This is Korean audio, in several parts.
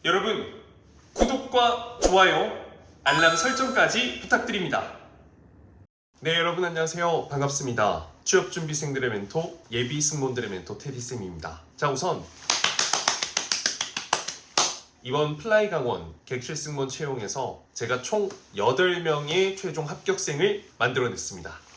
여러분, 구독과 좋아요, 알람 설정까지 부탁드립니다. 네, 여러분 안녕하세요. 반갑습니다. 취업준비생들의 멘토, 예비 승무원들의 멘토 테디쌤입니다. 자, 우선 이번 플라이 강원 객실 승무원 채용에서 제가 총 8명의 최종 합격생을 만들어냈습니다.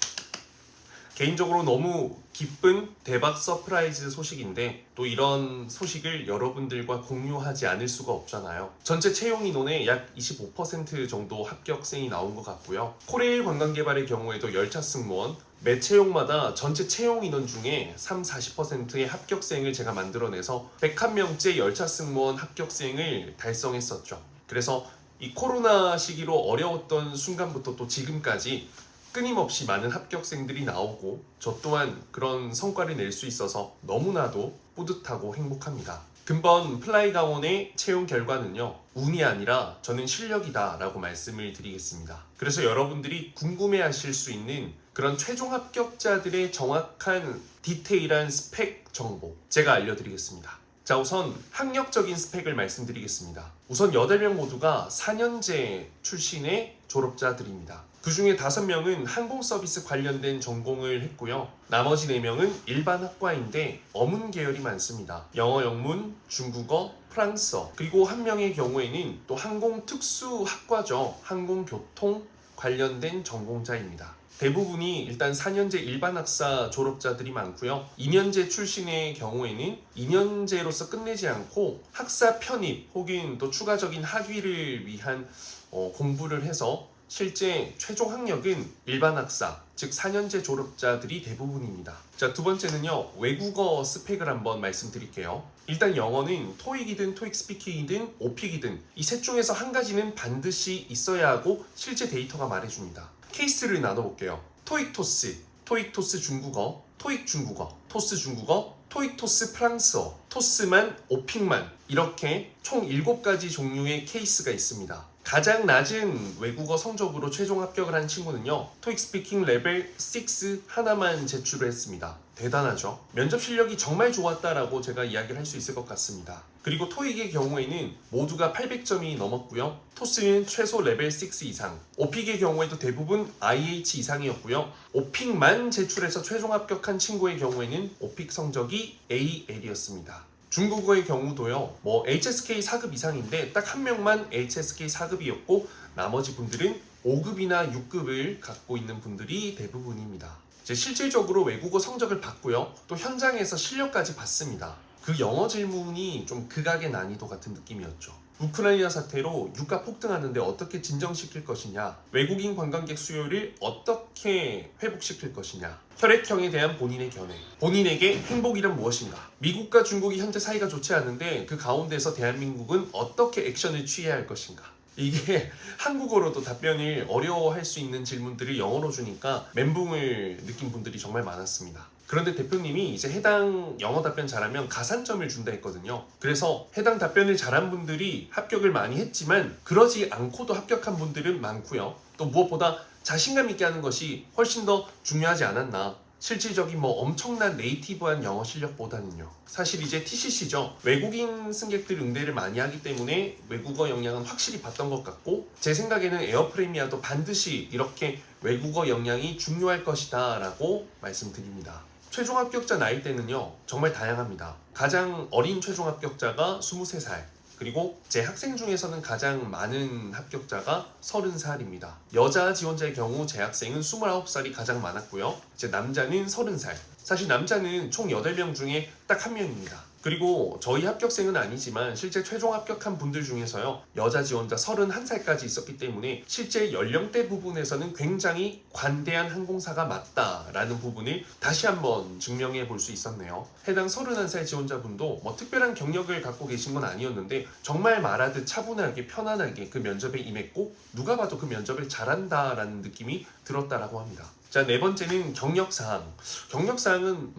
개인적으로 너무 기쁜 대박 서프라이즈 소식인데 또 이런 소식을 여러분들과 공유하지 않을 수가 없잖아요. 전체 채용 인원의 약 25% 정도 합격생이 나온 것 같고요. 코레일 관광개발의 경우에도 열차 승무원 매 채용마다 전체 채용 인원 중에 30-40%의 합격생을 제가 만들어내서 101명째 열차 승무원 합격생을 달성했었죠. 그래서 이 코로나 시기로 어려웠던 순간부터 또 지금까지 끊임없이 많은 합격생들이 나오고 저 또한 그런 성과를 낼 수 있어서 너무나도 뿌듯하고 행복합니다. 금번 플라이 강원의 채용 결과는요, 운이 아니라 저는 실력이다 라고 말씀을 드리겠습니다. 그래서 여러분들이 궁금해하실 수 있는 그런 최종 합격자들의 정확한 디테일한 스펙 정보 제가 알려드리겠습니다. 자, 우선 학력적인 스펙을 말씀드리겠습니다. 우선 8명 모두가 4년제 출신의 졸업자들입니다. 그 중에 5명은 항공서비스 관련된 전공을 했고요. 나머지 4명은 일반 학과인데 어문 계열이 많습니다. 영어, 영문, 중국어, 프랑스어, 그리고 한 명의 경우에는 또 항공특수학과죠. 항공교통 관련된 전공자입니다. 대부분이 일단 4년제 일반 학사 졸업자들이 많고요. 2년제 출신의 경우에는 2년제로서 끝내지 않고 학사 편입 혹은 또 추가적인 학위를 위한 공부를 해서 실제 최종 학력은 일반 학사, 즉 4년제 졸업자들이 대부분입니다. 자, 두 번째는요, 외국어 스펙을 한번 말씀드릴게요. 일단 영어는 토익이든 토익 스피킹이든 오픽이든 이 셋 중에서 한 가지는 반드시 있어야 하고 실제 데이터가 말해줍니다. 케이스를 나눠볼게요. 토익 토스, 토익 토스 중국어, 토익 중국어, 토스 중국어, 토익 토스 프랑스어, 토스만, 오픽만 이렇게 총 7가지 종류의 케이스가 있습니다. 가장 낮은 외국어 성적으로 최종 합격을 한 친구는요, 토익 스피킹 레벨 6 하나만 제출을 했습니다. 대단하죠? 면접 실력이 정말 좋았다라고 제가 이야기를 할 수 있을 것 같습니다. 그리고 토익의 경우에는 모두가 800점이 넘었고요. 토스는 최소 레벨 6 이상, 오픽의 경우에도 대부분 IH 이상이었고요. 오픽만 제출해서 최종 합격한 친구의 경우에는 오픽 성적이 AL이었습니다. 중국어의 경우도요, HSK 4급 이상인데 딱 한 명만 HSK 4급이었고 나머지 분들은 5급이나 6급을 갖고 있는 분들이 대부분입니다. 이제 실질적으로 외국어 성적을 봤고요, 또 현장에서 실력까지 봤습니다. 그 영어 질문이 좀 극악의 난이도 같은 느낌이었죠. 우크라이나 사태로 유가 폭등하는데 어떻게 진정시킬 것이냐, 외국인 관광객 수요를 어떻게 회복시킬 것이냐, 혈액형에 대한 본인의 견해, 본인에게 행복이란 무엇인가, 미국과 중국이 현재 사이가 좋지 않은데 그 가운데서 대한민국은 어떻게 액션을 취해야 할 것인가. 이게 한국어로도 답변을 어려워할 수 있는 질문들을 영어로 주니까 멘붕을 느낀 분들이 정말 많았습니다. 그런데 대표님이 이제 해당 영어 답변 잘하면 가산점을 준다 했거든요. 그래서 해당 답변을 잘한 분들이 합격을 많이 했지만 그러지 않고도 합격한 분들은 많고요. 또 무엇보다 자신감 있게 하는 것이 훨씬 더 중요하지 않았나. 실질적인 엄청난 네이티브한 영어 실력보다는요. 사실 이제 TCC죠. 외국인 승객들 응대를 많이 하기 때문에 외국어 역량은 확실히 봤던 것 같고, 제 생각에는 에어프레미아도 반드시 이렇게 외국어 역량이 중요할 것이다 라고 말씀드립니다. 최종 합격자 나이대는요, 정말 다양합니다. 가장 어린 최종 합격자가 23살, 그리고 제 학생 중에서는 가장 많은 합격자가 30살입니다. 여자 지원자의 경우 제 학생은 29살이 가장 많았고요. 제 남자는 30살. 사실 남자는 총 8명 중에 딱 1명입니다. 그리고 저희 합격생은 아니지만 실제 최종 합격한 분들 중에서요, 여자 지원자 31살까지 있었기 때문에 실제 연령대 부분에서는 굉장히 관대한 항공사가 맞다라는 부분을 다시 한번 증명해 볼 수 있었네요. 해당 31살 지원자분도 특별한 경력을 갖고 계신 건 아니었는데 정말 말하듯 차분하게 편안하게 그 면접에 임했고 누가 봐도 그 면접을 잘한다라는 느낌이 들었다라고 합니다. 자, 네 번째는 경력사항. 경력사항은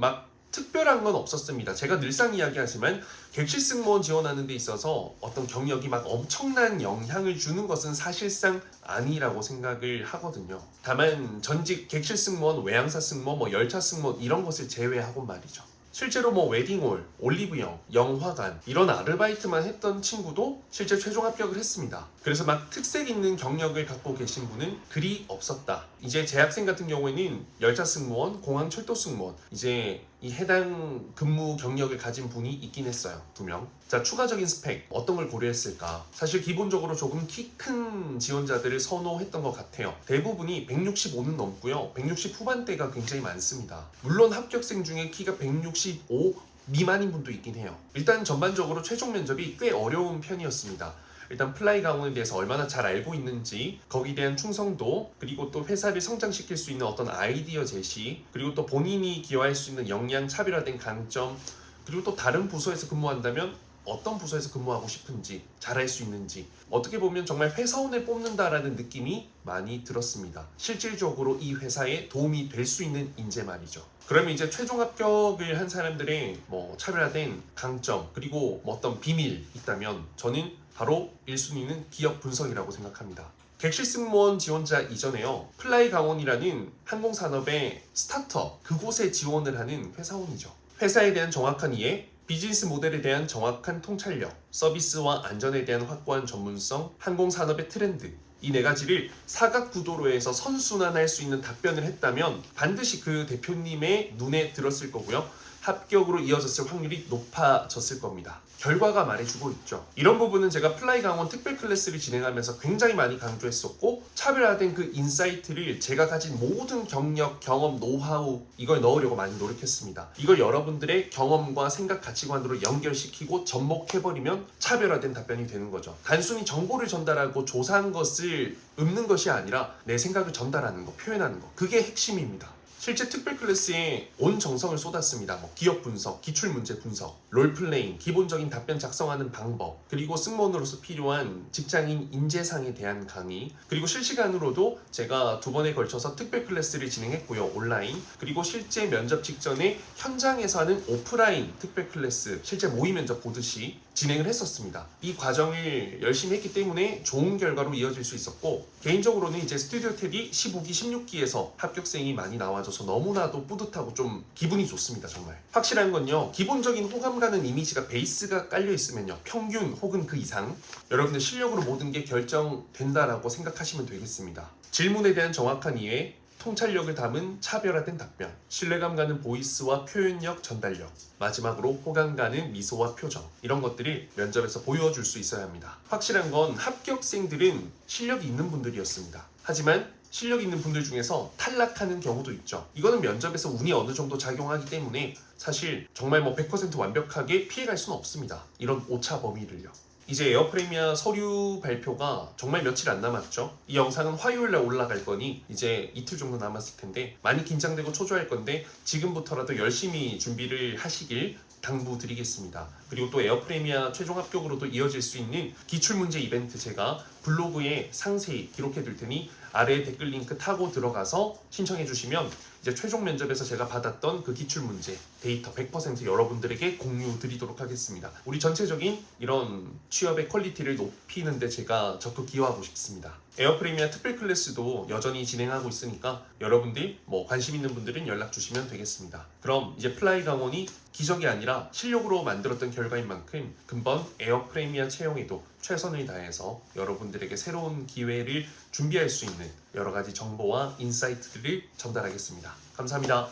특별한 건 없었습니다. 제가 늘상 이야기하지만 객실 승무원 지원하는 데 있어서 어떤 경력이 엄청난 영향을 주는 것은 사실상 아니라고 생각을 하거든요. 다만 전직 객실 승무원, 외항사 승무원, 열차 승무원 이런 것을 제외하고 말이죠. 실제로 뭐 웨딩홀, 올리브영, 영화관 이런 아르바이트만 했던 친구도 실제 최종 합격을 했습니다. 그래서 막 특색 있는 경력을 갖고 계신 분은 그리 없었다. 이제 재학생 같은 경우에는 열차 승무원, 공항 철도 승무원 이제 이 해당 근무 경력을 가진 분이 있긴 했어요. 2명. 자, 추가적인 스펙 어떤 걸 고려했을까? 사실 기본적으로 조금 키 큰 지원자들을 선호했던 것 같아요. 대부분이 165는 넘고요. 160 후반대가 굉장히 많습니다. 물론 합격생 중에 키가 165 미만인 분도 있긴 해요. 일단 전반적으로 최종 면접이 꽤 어려운 편이었습니다. 일단 플라이 강원에 대해서 얼마나 잘 알고 있는지, 거기에 대한 충성도, 그리고 또 회사를 성장시킬 수 있는 어떤 아이디어 제시, 그리고 또 본인이 기여할 수 있는 역량, 차별화된 강점, 그리고 또 다른 부서에서 근무한다면 어떤 부서에서 근무하고 싶은지, 잘할 수 있는지, 어떻게 보면 정말 회사원을 뽑는다라는 느낌이 많이 들었습니다. 실질적으로 이 회사에 도움이 될 수 있는 인재 말이죠. 그러면 이제 최종 합격을 한 사람들의 뭐 차별화된 강점, 그리고 뭐 어떤 비밀 있다면 저는 바로 1순위는 기업 분석이라고 생각합니다. 객실 승무원 지원자 이전에요. 플라이 강원이라는 항공산업의 스타트업, 그곳에 지원을 하는 회사원이죠. 회사에 대한 정확한 이해, 비즈니스 모델에 대한 정확한 통찰력, 서비스와 안전에 대한 확고한 전문성, 항공산업의 트렌드, 이 4가지를 사각구도로 해서 선순환할 수 있는 답변을 했다면 반드시 그 대표님의 눈에 들었을 거고요. 합격으로 이어졌을 확률이 높아졌을 겁니다. 결과가 말해주고 있죠. 이런 부분은 제가 플라이 강원 특별 클래스를 진행하면서 굉장히 많이 강조했었고, 차별화된 그 인사이트를 제가 가진 모든 경력, 경험, 노하우 이걸 넣으려고 많이 노력했습니다. 이걸 여러분들의 경험과 생각, 가치관으로 연결시키고 접목해버리면 차별화된 답변이 되는 거죠. 단순히 정보를 전달하고 조사한 것을 읊는 것이 아니라 내 생각을 전달하는 거, 표현하는 거, 그게 핵심입니다. 실제 특별 클래스에 온 정성을 쏟았습니다. 뭐 기업 분석, 기출 문제 분석, 롤플레잉, 기본적인 답변 작성하는 방법, 그리고 승무원으로서 필요한 직장인 인재상에 대한 강의, 그리고 실시간으로도 제가 2번에 걸쳐서 특별 클래스를 진행했고요. 온라인, 그리고 실제 면접 직전에 현장에서 하는 오프라인 특별 클래스, 실제 모의 면접 보듯이 진행을 했었습니다. 이 과정을 열심히 했기 때문에 좋은 결과로 이어질 수 있었고, 개인적으로는 이제 스튜디오 탭이 15기, 16기에서 합격생이 많이 나와줘서 너무나도 뿌듯하고 좀 기분이 좋습니다. 정말 확실한 건요, 기본적인 호감 가는 이미지가 베이스가 깔려 있으면요, 평균 혹은 그 이상 여러분들 실력으로 모든 게 결정된다라고 생각하시면 되겠습니다. 질문에 대한 정확한 이해, 통찰력을 담은 차별화된 답변, 신뢰감 가는 보이스와 표현력, 전달력, 마지막으로 호감 가는 미소와 표정, 이런 것들을 면접에서 보여줄 수 있어야 합니다. 확실한 건 합격생들은 실력이 있는 분들이었습니다. 하지만 실력 있는 분들 중에서 탈락하는 경우도 있죠. 이거는 면접에서 운이 어느 정도 작용하기 때문에 사실 정말 뭐 100% 완벽하게 피해갈 수는 없습니다. 이런 오차 범위를요. 이제 에어프레미아 서류 발표가 정말 며칠 안 남았죠. 이 영상은 화요일날 올라갈 거니 이제 이틀 정도 남았을 텐데 많이 긴장되고 초조할 건데 지금부터라도 열심히 준비를 하시길 당부드리겠습니다. 그리고 또 에어프레미아 최종 합격으로도 이어질 수 있는 기출문제 이벤트 제가 블로그에 상세히 기록해 둘 테니 아래에 댓글 링크 타고 들어가서 신청해 주시면 이제 최종 면접에서 제가 받았던 그 기출문제 데이터 100% 여러분들에게 공유 드리도록 하겠습니다. 우리 전체적인 이런 취업의 퀄리티를 높이는 데 제가 적극 기여하고 싶습니다. 에어프레미아 특별 클래스도 여전히 진행하고 있으니까 여러분들 뭐 관심 있는 분들은 연락 주시면 되겠습니다. 그럼 이제 플라이 강원이 기적이 아니라 실력으로 만들었던 결과인 만큼 금번 에어프레미아 채용에도 최선을 다해서 여러분들에게 새로운 기회를 준비할 수 있는 여러 가지 정보와 인사이트들을 전달하겠습니다. 감사합니다.